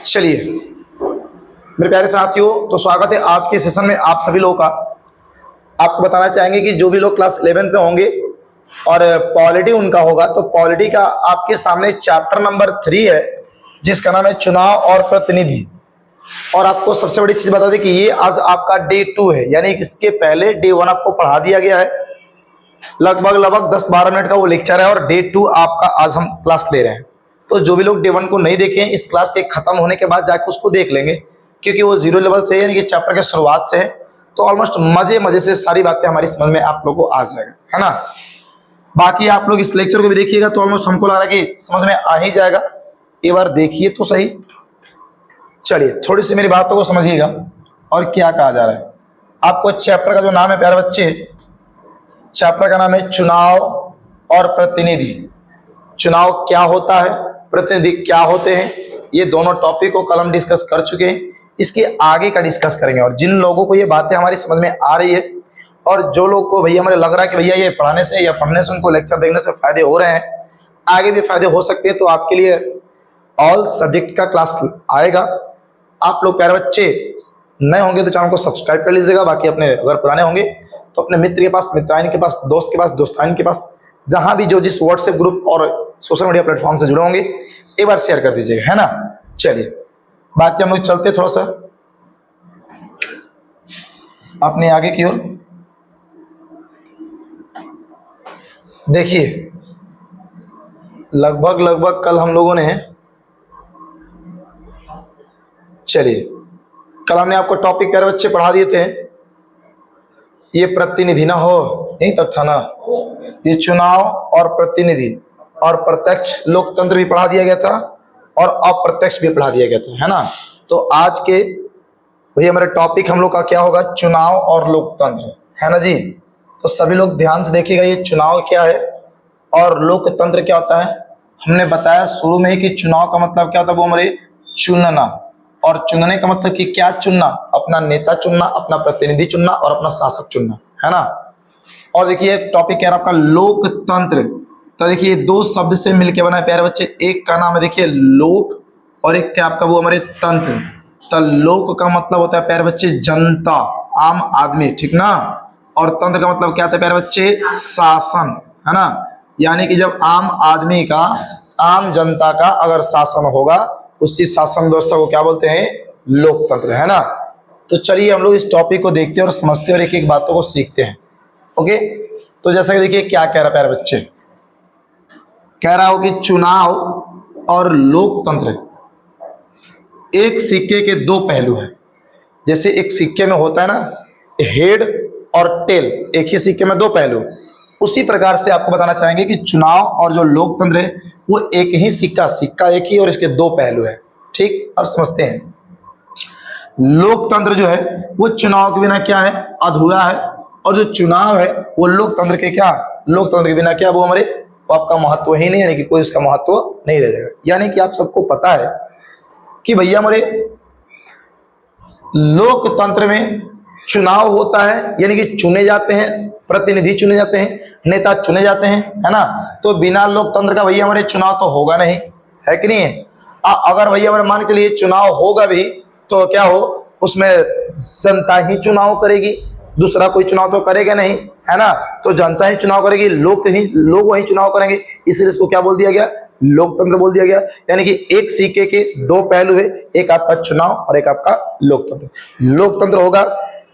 चलिए मेरे प्यारे साथियों, तो स्वागत है आज के सेशन में आप सभी लोगों का। आपको बताना चाहेंगे कि जो भी लोग क्लास 11 पे होंगे और पॉलिटी उनका होगा, तो पॉलिटी का आपके सामने चैप्टर नंबर 3 है जिसका नाम है चुनाव और प्रतिनिधि। और आपको सबसे बड़ी चीज बता दें कि ये आज आपका डे 2 है, यानी इसके पहले डे 1 आपको पढ़ा दिया गया है। लगभग 10-12 मिनट का वो लेक्चर है और डे 2 आपका आज हम क्लास ले रहे हैं। तो जो भी लोग डे 1 को नहीं देखे हैं, इस क्लास के खत्म होने के बाद जाके उसको देख लेंगे, क्योंकि वो 0 लेवल से है, यानी कि चैप्टर के शुरुआत से है। तो ऑलमोस्ट मजे से सारी बातें हमारी समझ में आप लोगों को आ जाएगा, है ना। बाकी आप लोग इस लेक्चर को भी देखिएगा तो ऑलमोस्ट हमको लग रहा है कि समझ में आ ही जाएगा। एक बार देखिए तो सही। चलिए थोड़ी सी मेरी बातों को समझिएगा और क्या कहा जा रहा है। आपको चैप्टर का जो नाम है प्यारे बच्चे, चैप्टर का नाम है चुनाव और प्रतिनिधि। चुनाव क्या होता है, प्रतिनिधि क्या होते हैं, ये दोनों टॉपिक को कल हम डिस्कस कर चुके हैं। इसके आगे का डिस्कस करेंगे। और जिन लोगों को ये बातें हमारी समझ में आ रही है और जो लोग को भैया हमें लग रहा है कि भैया ये पढ़ाने से या पढ़ने से उनको लेक्चर देखने से फायदे हो रहे हैं, आगे भी फायदे हो सकते हैं, तो आपके लिए ऑल सब्जेक्ट का क्लास आएगा। आप लोग प्यारे बच्चे नए होंगे तो चैनल को सब्सक्राइब कर लीजिएगा। बाकी अपने अगर पुराने होंगे तो अपने मित्र के पास, मित्राइन के पास, दोस्त के पास, दोस्ताइन के पास, जहां भी जो जिस व्हाट्सएप ग्रुप और सोशल मीडिया प्लेटफॉर्म से जुड़े होंगे एक बार शेयर कर दीजिएगा, है ना। चलिए बाकी हम लोग चलते थोड़ा सा अपने आगे की ओर। देखिए लगभग कल हम लोगों ने, चलिए कल हमने आपको टॉपिक प्यारे बच्चे पढ़ा दिए थे, ये प्रतिनिधि ना हो, नहीं तब था ना, ये चुनाव और प्रतिनिधि और प्रत्यक्ष लोकतंत्र भी पढ़ा दिया गया था और अप्रत्यक्ष भी पढ़ा दिया गया था, है ना। तो आज के भैया हमारे टॉपिक हम लोग का क्या होगा, चुनाव और लोकतंत्र, है ना जी। तो सभी लोग ध्यान से देखिएगा, ये चुनाव क्या है और लोकतंत्र क्या होता है। हमने बताया शुरू में ही कि चुनाव का मतलब क्या होता है, वो हमारे चुनना, और चुनने का मतलब कि क्या चुनना, अपना नेता चुनना, अपना प्रतिनिधि चुनना और अपना शासक चुनना, है ना। और देखिए टॉपिक क्या है आपका, लोकतंत्र। तो देखिए दो शब्द से मिलकर बना है प्यारे बच्चे, एक का नाम है देखिए लोक और एक क्या आपका वो हमारे तंत्र। तो लोक का मतलब होता है प्यारे बच्चे जनता, आम आदमी, ठीक ना। और तंत्र का मतलब क्या होता है प्यारे बच्चे, शासन, है ना। यानी कि जब आम आदमी का, आम जनता का अगर शासन होगा, उसी शासन व्यवस्था को क्या बोलते हैं, लोकतंत्र, है ना। तो चलिए हम लोग इस टॉपिक को देखते हैं और समझते हैं और एक एक बातों को सीखते हैं। ओके, तो जैसा कि देखिए क्या कह रहा है प्यारे बच्चे, कह रहा हो कि चुनाव और लोकतंत्र एक सिक्के के दो पहलू हैं। जैसे एक सिक्के में होता है ना हेड और टेल, एक ही सिक्के में दो पहलू, उसी प्रकार से आपको बताना चाहेंगे कि चुनाव और जो लोकतंत्र है वो एक ही सिक्का एक ही और इसके दो पहलू है। ठीक, अब समझते हैं। लोकतंत्र जो है वो चुनाव के बिना क्या है, अधूरा है। और जो चुनाव है वो लोकतंत्र के क्या, लोकतंत्र के बिना क्या, वो हमारे आपका महत्व ही नहीं, यानी कि कोई इसका महत्व नहीं रह जाएगा। यानी कि आप सबको पता है कि भैया हमारे लोकतंत्र में चुनाव होता है, यानी कि चुने जाते हैं, प्रतिनिधि चुने जाते हैं, नेता चुने जाते हैं, है ना। तो बिना लोकतंत्र का भैया हमारे चुनाव तो होगा नहीं, है कि नहीं है। अगर भैया हमारे मान के चलिए चुनाव होगा भी तो क्या हो, उसमें जनता ही चुनाव करेगी, दूसरा कोई चुनाव तो करेगा नहीं, है ना। तो जनता ही चुनाव करेगी, लोग वही चुनाव करेंगे, इसलिए इसको क्या बोल दिया गया, लोकतंत्र बोल दिया गया। यानी कि एक सिक्के के दो पहलू है, एक आपका चुनाव और एक आपका लोकतंत्र। लोकतंत्र होगा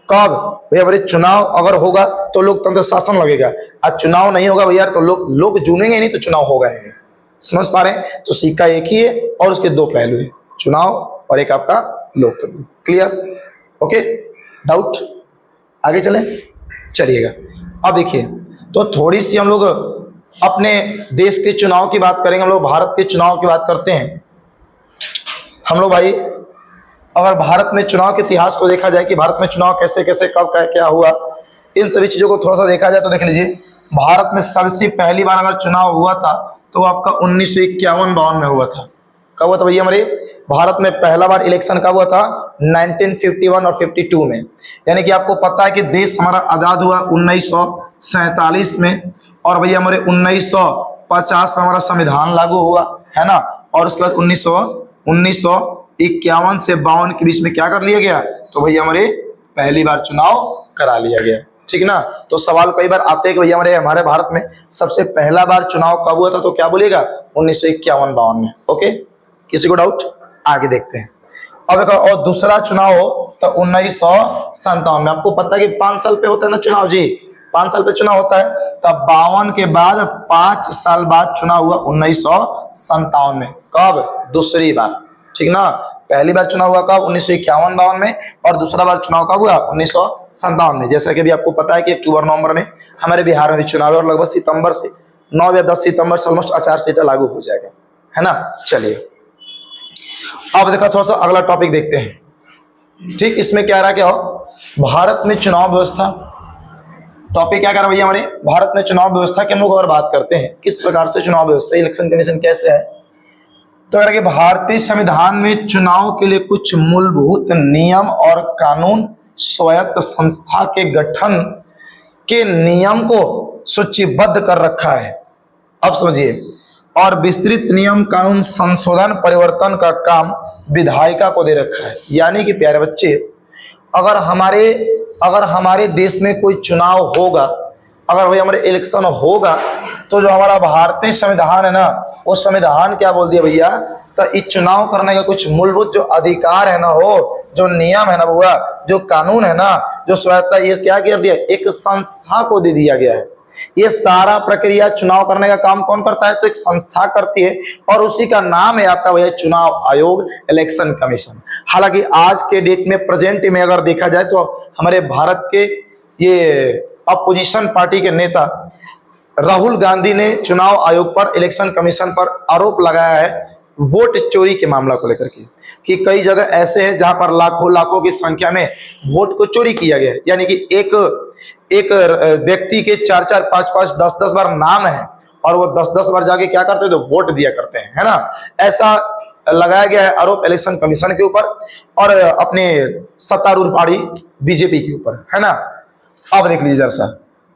कब भैया, हमारे चुनाव अगर होगा तो लोकतंत्र शासन लगेगा, और चुनाव नहीं होगा भैया तो लोग चुनेंगे नहीं, तो चुनाव होगा ही नहीं। समझ पा रहे हैं। तो सिक्का एक ही है और उसके दो पहलू है, चुनाव और एक आपका लोकतंत्र। क्लियर, ओके, डाउट, आगे चलें। चलिएगा अब देखिए, तो थोड़ी सी हम लोग अपने देश के चुनाव की बात करेंगे। हम लोग भारत के चुनाव की बात करते हैं। हम लोग भाई अगर भारत में चुनाव के इतिहास को देखा जाए कि भारत में चुनाव कैसे कैसे कब क्या हुआ, इन सभी चीजों को थोड़ा सा देखा जाए तो देख लीजिए, भारत में सबसे पहली बार अगर चुनाव हुआ था तो आपका 1951-52 में हुआ था। कब हुआ था भैया, हमारे भारत में पहला बार इलेक्शन कब हुआ था, 1951 और 52 में। यानी कि आपको पता है कि देश हमारा आजाद हुआ 1947 में, और भैया हमारे 1950 में हमारा संविधान लागू हुआ, है ना। और उसके बाद 1949 51 से 52 के बीच में क्या कर लिया गया, तो भैया हमारे पहली बार चुनाव करा लिया गया। ठीक ना। तो सवाल कई बार आते हैं कि भैया हमारे भारत में सबसे पहला बार चुनाव कब हुआ था, तो क्या बोलिएगा 1951-52 में। ओके, किसी को डाउट? आगे देखते हैं। अब देखो, और दूसरा चुनाव हो तो 1957 में। आपको पता है कि 5 साल पे होता है ना चुनाव जी, 5 साल पे चुनाव होता है। तब 52 के बाद 5 साल बाद चुनाव हुआ 1957 में। कब? दूसरी बार। ठीक ना। पहली बार चुनाव हुआ कब? 1951-52 में, और दूसरा बार चुनाव कब हुआ? 1957 में। जैसा कि भी आपको पता है कि अक्टूबर-नवंबर में हमारे बिहार में भी चुनाव है, और लगभग सितंबर से 9 या 10 सितंबर से ऑलमोस्ट आचार संहिता लागू हो जाएगा, है ना। चलिए अब देखो, थोड़ा सा अगला टॉपिक देखते हैं। ठीक, इसमें क्या रहा, क्या हो, भारत में चुनाव व्यवस्था। टॉपिक क्या कर रहा है भैया हमारे, भारत में चुनाव व्यवस्था के हम लोग अगर बात करते हैं, किस प्रकार से चुनाव व्यवस्था, इलेक्शन कमीशन कैसे है, तो अगर कि भारतीय संविधान में चुनाव के लिए कुछ मूलभूत नियम और कानून स्वायत्त संस्था के गठन के नियम को सूचीबद्ध कर रखा है। अब समझिए, और विस्तृत नियम कानून संशोधन परिवर्तन का काम विधायिका को दे रखा है। यानी कि प्यारे बच्चे, अगर हमारे देश में कोई चुनाव होगा, अगर भाई हमारे इलेक्शन होगा, तो जो हमारा भारतीय संविधान है ना, वो संविधान क्या बोल दिया भैया, तो इस चुनाव करने का कुछ मूलभूत जो अधिकार है ना, हो जो नियम है ना बुआ, जो कानून है ना, जो स्वायत्ता, ये क्या कर दिया, एक संस्था को दे दिया गया है। ये सारा प्रक्रिया चुनाव करने का काम कौन करता है, तो एक संस्था करती है, और उसी का नाम है आपका भैया चुनाव आयोग, इलेक्शन कमीशन। हालांकि आज के डेट में, प्रेजेंट में अगर देखा जाए, तो हमारे भारत के ये अपोजिशन पार्टी के नेता राहुल गांधी ने चुनाव आयोग पर, इलेक्शन कमीशन पर आरोप लगाया है वोट चोरी के मामला को लेकर के, कि कई जगह ऐसे हैं जहां पर लाखों की संख्या में वोट को चोरी किया गया है। यानी कि एक व्यक्ति के 4-4, 5-5, 10-10 बार नाम है, और वो 10-10 बार जाके क्या करते हैं, तो वोट दिया करते हैं, है ना। ऐसा लगाया गया है आरोप इलेक्शन कमीशन के ऊपर, और अपने सत्तारूढ़ पार्टी बीजेपी के ऊपर, है ना। अब देख लीजिए जरा सा,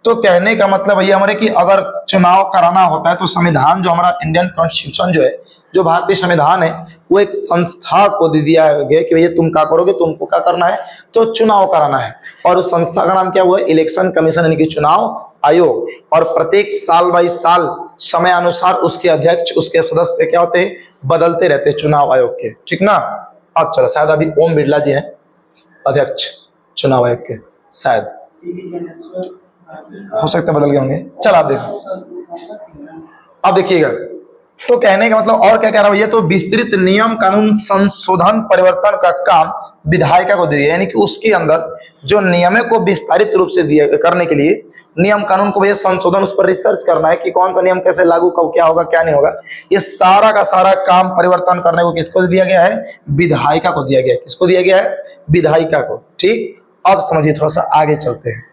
तो कहने का मतलब भैया हमारे कि अगर चुनाव कराना होता है, तो संविधान जो हमारा इंडियन कॉन्स्टिट्यूशन जो है, जो भारतीय संविधान है, वो एक संस्था को दे दिया गया कि भैया तुम क्या करोगे, तुमको क्या करना है, तो चुनाव कराना है। और उस संस्था का नाम क्या हुआ, इलेक्शन कमीशन, यानी कि चुनाव आयोग। और प्रत्येक साल बाई साल समय अनुसार उसके अध्यक्ष, उसके सदस्य क्या होते हैं, बदलते रहते हैं चुनाव आयोग के। ठीक ना। अब चलो, शायद अभी ओम बिरला जी हैं अध्यक्ष चुनाव आयोग के, शायद हो सकता है बदल गए होंगे। चल आप देखो, अब देखिएगा, तो कहने का मतलब और क्या कह रहा है भैया, तो विस्तृत नियम कानून संशोधन परिवर्तन का काम विधायिका को दे दिया। यानी कि उसके अंदर जो नियम को विस्तारित रूप से दिया करने के लिए, नियम कानून को भैया संशोधन, उस पर रिसर्च करना है कि कौन सा नियम कैसे लागू, कब क्या होगा क्या नहीं होगा, ये सारा का सारा काम परिवर्तन करने को किसको दिया गया है, विधायिका को दिया गया है। किसको दिया गया है, विधायिका को। ठीक, अब समझिए, थोड़ा सा आगे चलते हैं।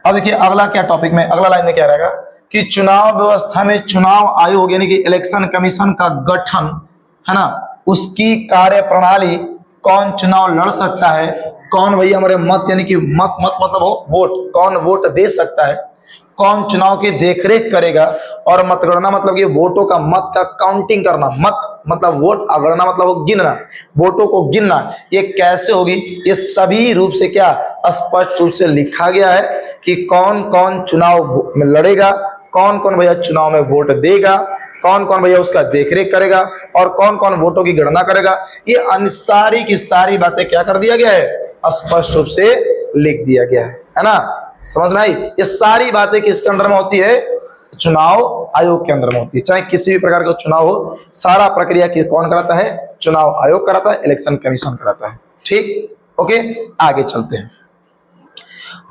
अब देखिए अगला क्या टॉपिक में, अगला लाइन में क्या रहेगा कि चुनाव व्यवस्था में चुनाव आयोग यानी कि इलेक्शन कमीशन का गठन, है ना, उसकी कार्य प्रणाली, कौन चुनाव लड़ सकता है, कौन भैया हमारे मत, यानी कि मत मतलब हो वोट, कौन वोट दे सकता है, कौन चुनाव की देखरेख करेगा, और मतगणना मतलब कि वोटों का, मत का काउंटिंग करना, मत मतलब वोट, गणना मतलब वो गिनना, वोटों को गिनना, ये कैसे होगी, ये सभी रूप से क्या स्पष्ट रूप से लिखा गया है कि कौन कौन चुनाव में लड़ेगा, कौन कौन भैया चुनाव में वोट देगा, कौन कौन भैया उसका देखरेख करेगा, और कौन कौन वोटों की गणना करेगा। ये सारी की सारी बातें क्या कर दिया गया है, स्पष्ट रूप से लिख दिया गया है ना। समझ में आई। ये सारी बातें किसके अंदर में होती है, चुनाव आयोग के अंदर में होती है। चाहे किसी भी प्रकार का चुनाव हो, सारा प्रक्रिया कौन कराता है, चुनाव आयोग कराता है, इलेक्शन कमीशन कराता है। ठीक, ओके, आगे चलते हैं।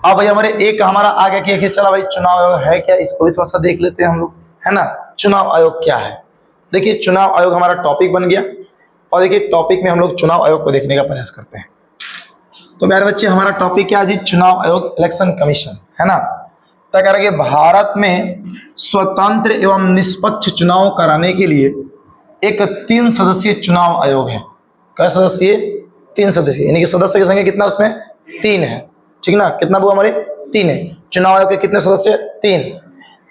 अब भाई हमारे एक हमारा आगे क्या, चला भाई चुनाव आयोग है क्या, इसको भी थोड़ा सा देख लेते हैं हम लोग, है ना। चुनाव आयोग क्या है, देखिए चुनाव आयोग हमारा टॉपिक बन गया, और देखिए टॉपिक में हम लोग चुनाव आयोग को देखने का प्रयास करते हैं। तो मेरे बच्चे हमारा टॉपिक क्या है जी, चुनाव आयोग, इलेक्शन कमीशन, है ना। तो कह रहे कि भारत में स्वतंत्र एवं निष्पक्ष चुनाव कराने के लिए एक 3 सदस्यीय चुनाव आयोग है। क्या सदस्य, 3 सदस्य, यानी कि सदस्य की संख्या कितना उसमें 3 है। ठीक ना, कितना हुआ हमारे 3 है। चुनाव आयोग के कितने सदस्य, 3,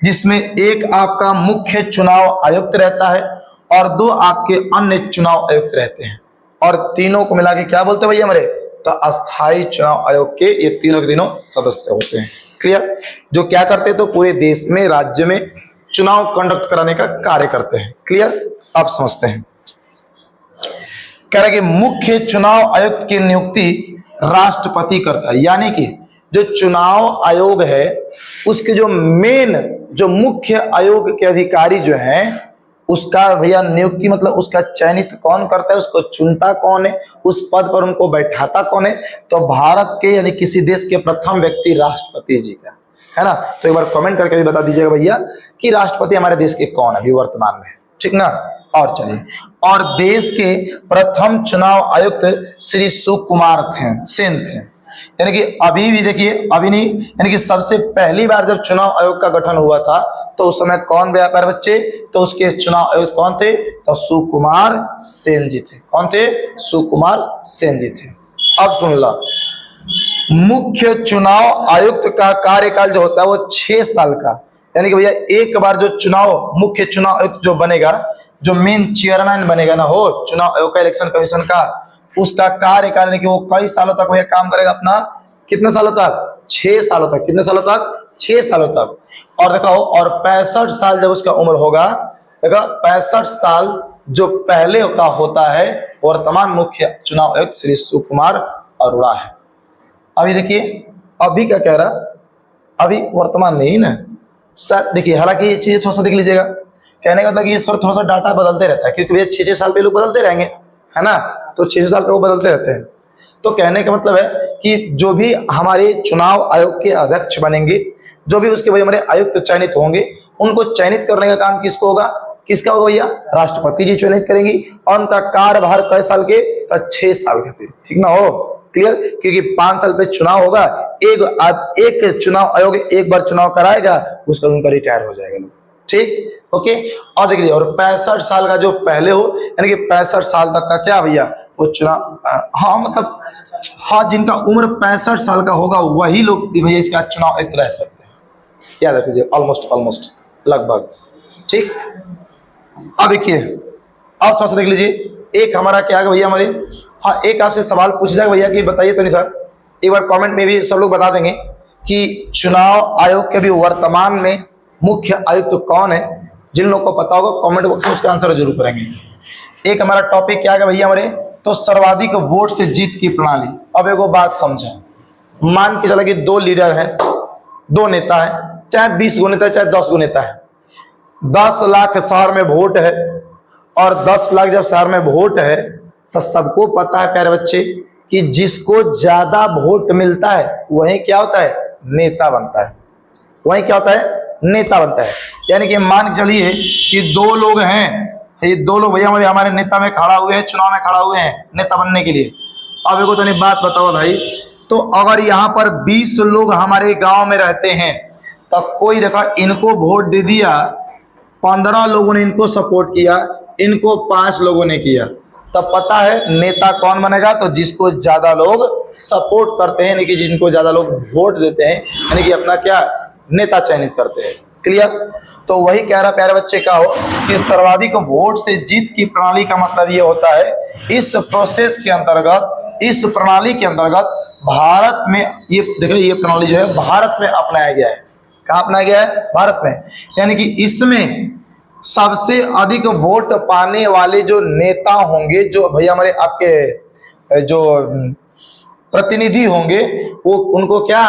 जिसमें एक आपका मुख्य चुनाव आयुक्त रहता है, और 2 आपके अन्य चुनाव आयुक्त रहते हैं, और तीनों को मिला के क्या बोलते हैं भैया हमारे, तो अस्थायी चुनाव आयोग के ये तीनों के तीनों सदस्य होते हैं। क्लियर? जो क्या करते हैं, तो पूरे देश में, राज्य में चुनाव कंडक्ट कराने का कार्य करते हैं। क्लियर? आप समझते हैं। कह रहे कि मुख्य चुनाव आयुक्त की नियुक्ति राष्ट्रपति करता है, यानी कि जो चुनाव आयोग है उसके जो मेन, जो मुख्य आयोग के अधिकारी जो हैं, उसका भैया नियुक्ति मतलब उसका चयनित कौन करता है, उसको चुनता कौन है, उस पद पर उनको बैठाता कौन है, तो भारत के यानी किसी देश के प्रथम व्यक्ति राष्ट्रपति जी का है ना। तो एक बार कमेंट करके भी बता दीजिएगा भैया कि राष्ट्रपति हमारे देश के कौन है अभी वर्तमान में, ठीक ना। और चलिए, और देश के प्रथम चुनाव आयुक्त श्री सुकुमार सेन थे, यानी कि अभी भी देखिए, अभी नहीं, यानी कि सबसे पहली बार जब चुनाव आयोग का गठन हुआ था तो उस समय कौन व्यापार बच्चे, तो उसके चुनाव आयुक्त कौन थे, तो सुकुमार सेन जी थे। कौन थे? सुकुमार सेन जी थे। अब सुन ला, मुख्य चुनाव आयुक्त का कार्यकाल जो होता है वो 6 साल का, यानी कि भैया एक बार जो चुनाव, मुख्य चुनाव आयुक्त जो बनेगा, जो मेन चेयरमैन बनेगा ना हो चुनाव आयोग का, इलेक्शन कमीशन का, उसका कार्यकाल यानी कि वो कई सालों तक भैया काम करेगा अपना। कितने सालों तक? 6 सालों तक। कितने सालों तक? 6 सालों तक। और देखो, और 65 साल जब उसका उम्र होगा, देखो 65 साल जो पहले का होता है, वर्तमान मुख्य चुनाव आयुक्त श्री सुकुमार अरोड़ा है। अभी देखिए, अभी क्या कह रहा, अभी वर्तमान में ही ना सर, देखिए हालांकि ये चीजें थोड़ा सा देख लीजिएगा, कहने का मतलब कि इस पर थोड़ा सा डाटा बदलते रहता है, क्योंकि भैया 6-6 साल पे लोग बदलते रहेंगे, है ना, तो 6 साल पे वो बदलते रहते हैं। तो कहने का मतलब है कि जो भी हमारे चुनाव आयोग के अध्यक्ष बनेंगे, जो भी उसके भैया हमारे आयुक्त चयनित होंगे, उनको चयनित करने का काम किसको होगा, किसका होगा भैया, राष्ट्रपति जी चयनित करेंगी, और उनका कार्यभार कई साल के, 6 साल के, ठीक ना हो। क्लियर? क्योंकि 5 साल पे चुनाव होगा, एक चुनाव आयोग एक बार चुनाव कराएगा, उसका उनका रिटायर हो जाएगा लोग, ठीक, ओके। और देखिए, और 65 साल का जो पहले हो, यानी कि 65 साल तक का क्या भैया, वो चुनाव, हाँ मतलब, हाँ जिनका उम्र 65 साल का होगा वही लोग भैया इसका चुनाव आयुक्त रह सकते हैं, याद रखिए, ऑलमोस्ट लगभग, ठीक। अब देखिए, अब थोड़ा सा देख लीजिए, एक हमारा क्या है भैया हमारे, हाँ एक आपसे सवाल पूछा जाएगा भैया कि बताइए तो नहीं सर, एक बार कमेंट में भी सब लोग बता देंगे कि चुनाव आयोग के भी वर्तमान में मुख्य आयुक्त कौन है। जिन लोगों को पता होगा कमेंट बॉक्स में उसका आंसर जरूर करेंगे। एक हमारा टॉपिक क्या है भैया हमारे, तो सर्वाधिक वोट से जीत की प्रणाली। अब एगो बात समझे, मान के चला कि 2 लीडर है, 2 नेता है, चाहे 20 गो नेता है, चाहे 10 गो नेता है, 10 लाख शहर में वोट है, और 10 लाख जब शहर में वोट है तो सबको पता है प्यारे बच्चे कि जिसको ज्यादा वोट मिलता है वही क्या होता है, नेता बनता है, वही क्या होता है, नेता बनता है। यानी कि मान के चलिए कि 2 लोग हैं, ये 2 लोग भैया हमारे नेता में खड़ा हुए हैं, चुनाव में खड़ा हुए हैं नेता बनने के लिए। अब एक तो नहीं बात बताओ भाई, तो अगर यहाँ पर 20 लोग हमारे गांव में रहते हैं, तो कोई देखा इनको वोट दे दिया, 15 लोगों ने इनको सपोर्ट किया, इनको 5 लोगों ने किया, तब पता है नेता कौन बनेगा, तो जिसको ज्यादा लोग सपोर्ट करते हैं, यानी कि जिनको ज्यादा लोग वोट देते हैं, यानी कि अपना क्या नेता चयनित करते हैं। क्लियर? तो वही कह रहा प्यारे बच्चे का हो कि सर्वाधिक वोट से जीत की प्रणाली का मतलब ये होता है, इस प्रोसेस के अंतर्गत, इस प्रणाली के अंतर्गत भारत में ये देखिए, ये प्रणाली जो है भारत में अपनाया गया है। कहाँ अपनाया गया है? भारत में। यानी कि इसमें सबसे अधिक वोट पाने वाले जो नेता होंगे, जो भैया हमारे आपके जो प्रतिनिधि होंगे, वो उनको क्या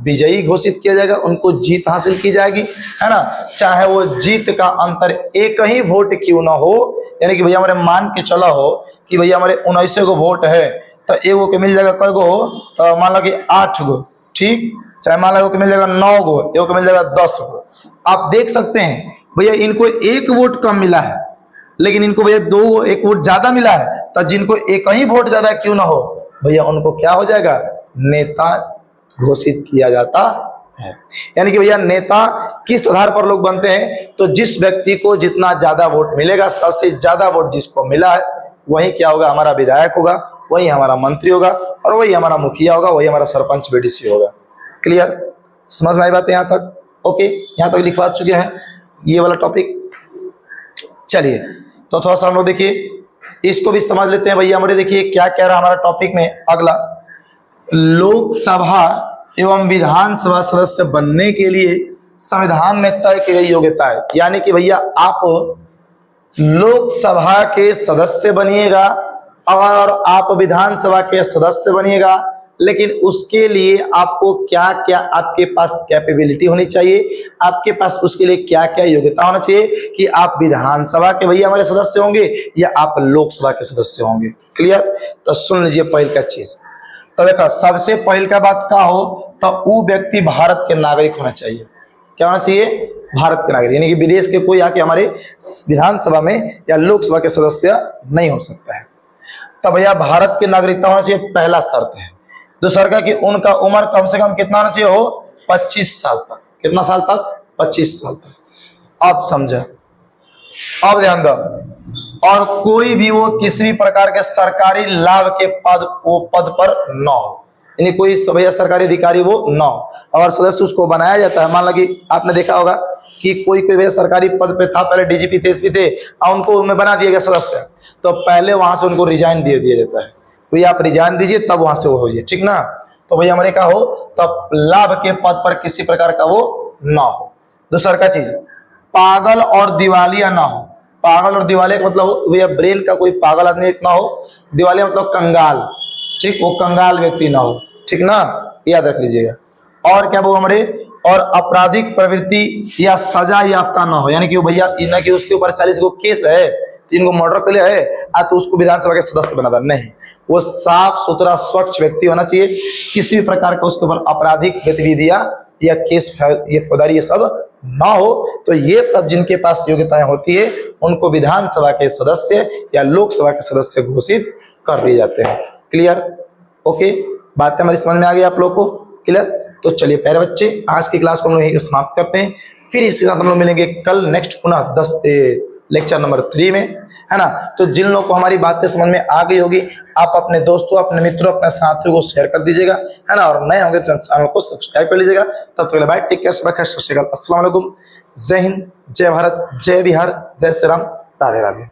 विजयी घोषित किया जाएगा, उनको जीत हासिल की जाएगी, है ना, चाहे वो जीत का अंतर एक ही वोट क्यों ना हो। यानी कि भैया हमारे मान के चला हो कि भैया हमारे 19 गो वोट है, तो एगो के मिल जाएगा कै गो, तो मान लो कि 8 गो, ठीक, चाहे मान लो कि मिल जाएगा 9 गो, एगो के मिल जाएगा 10 गो। आप देख सकते हैं भैया इनको 1 वोट कम मिला है, लेकिन इनको भैया 1 वोट ज्यादा मिला है, तो जिनको एक ही वोट ज्यादा क्यों ना हो भैया उनको क्या हो जाएगा, नेता घोषित किया जाता है। यानी कि भैया नेता किस आधार पर लोग बनते हैं, तो जिस व्यक्ति को जितना ज्यादा वोट मिलेगा, सबसे ज्यादा वोट जिसको मिला है वही क्या होगा, हमारा विधायक होगा, वही हमारा मंत्री होगा, और वही हमारा मुखिया होगा, वही हमारा सरपंच बीडीसी होगा। क्लियर? समझ में आई बात यहाँ तक? ओके, यहाँ तक लिखवा चुके हैं ये वाला टॉपिक। चलिए तो थोड़ा सा हम लोग देखिए इसको भी समझ लेते हैं भैया हमारे। देखिए क्या कह रहा है हमारा टॉपिक में अगला, लोकसभा एवं विधानसभा सदस्य बनने के लिए संविधान में तय की गई योग्यता है। यानी कि भैया आप लोकसभा के सदस्य बनिएगा और आप विधानसभा के सदस्य बनिएगा, लेकिन उसके लिए आपको क्या क्या आपके पास कैपेबिलिटी होनी चाहिए, आपके पास उसके लिए क्या क्या योग्यता होना चाहिए कि आप विधानसभा के भैया हमारे सदस्य होंगे या आप लोकसभा के सदस्य होंगे। क्लियर? तो सुन लीजिए पहल का चीज। तो देखो सबसे पहल का बात का हो तो वो व्यक्ति भारत के नागरिक होना चाहिए। क्या होना चाहिए? भारत के नागरिक, यानी कि विदेश के कोई आके हमारे विधानसभा में या लोकसभा के सदस्य नहीं हो सकता है। तो भैया भारत की नागरिकता होना चाहिए, पहला शर्त है। दूसरा कि उनका उम्र कम से कम कितना होना चाहिए हो? 25 साल तक। कितना साल तक? 25 साल तक। अब समझा, अब ध्यान दो। और कोई भी वो किसी भी प्रकार के सरकारी लाभ के पद पर न हो, यानी कोई भैया सरकारी अधिकारी वो न हो। और सदस्य उसको बनाया जाता है, मान लो कि आपने देखा होगा कि कोई भैया सरकारी पद पे था, पहले डीजीपी थे, एसपी थे, और उनको उनमें बना दिया गया सदस्य, तो पहले वहां से उनको रिजाइन दे दिया जाता है। भैया आप रिजाइन दीजिए तब वहां से वो हो जाए, ठीक ना। तो भैया हमारे का हो तब लाभ के पद पर किसी प्रकार का वो ना हो। दूसरा का चीज, पागल और दिवालिया ना हो। पागल और दिवालिया का मतलब भैया ब्रेन का कोई पागल आदमी ना हो, दिवालिया मतलब कंगाल, ठीक, वो कंगाल व्यक्ति ना हो, ठीक ना, याद रख लीजिएगा। और क्या वो हमारे, और आपराधिक प्रवृत्ति या सजा याफ्ता ना हो, यानी कि वो भैया ना कि उसके ऊपर 40 को केस है, इनको मर्डर कर लिया है, तो उसको विधानसभा के सदस्य बना था, नहीं। वो साफ सुथरा स्वच्छ व्यक्ति होना चाहिए, किसी भी प्रकार का उसके ऊपर आपराधिक गतिविधियां या केस ये फौजदारी ये सब ना हो। तो ये सब जिनके पास योग्यताएं होती है उनको विधानसभा के सदस्य या लोकसभा के सदस्य घोषित कर दिए जाते हैं। क्लियर? ओके, बातें हमारी समझ में आ गई आप लोग को? क्लियर? तो चलिए प्यारे बच्चे, आज की क्लास को हम लोग यहीं समाप्त करते हैं। फिर इसके साथ हम लोग मिलेंगे कल नेक्स्ट पुनः लेक्चर नंबर 3 में, है ना। तो जिन लोगों को हमारी बातें समझ में आ गई होगी, आप अपने दोस्तों, अपने मित्रों, अपने साथियों को शेयर कर दीजिएगा, है ना। और नए होंगे तो चैनल को सब्सक्राइब कर लीजिएगा। तब तक बाय, टेक केयर, सत श्री अकाल, अस्सलाम वालेकुम, जय हिंद, जय भारत, जय बिहार, जय श्री राम, राधे राधे।